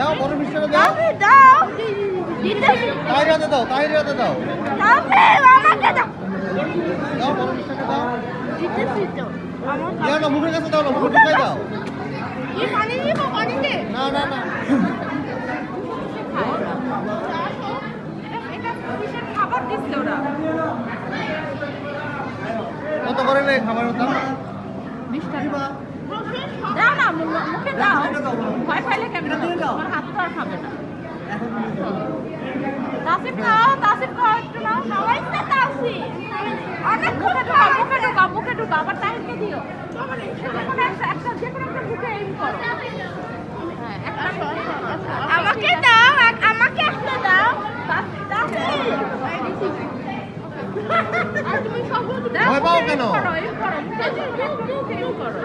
দাও বড় মিষ্টিটা দাও। দাও দিতেছি। তাহিরাতে দাও, তাহিরাতে দাও। আমাকে দাও। দাও বড় মিষ্টিটা দাও। দিতেছি তো। দাও না, মুখের কাছে দাও না, মুখে ঢুকাই দাও। কি পানি দিব? পানি দে। না না না, এটা কিসের খাবার দিচ্ছে ওরা? কত করে নেই খাবারের দাম? 20 টাকা। দাও না, মুখে দাও। ভয় পাইলে কেমন আমার হাত তো আর খাবে না। তাসিফ খাও, তাসিফ খাও, একটু নাও। খাওয়াইতে তাসিফ অনেক মুখে ঢোকা, মুখে ঢোকা, মুখে ঢোকা। আবার তাহিরকে দিও। একটা যে কোনো একটা মুখে এইম করো। হ্যাঁ, একটা আমাকে দাও, আমাকে একটা দাও। তাসিফ আর তুমি সবগুলো দাও। ভয় পাও কেন? করো, এই করো, মুখে করো।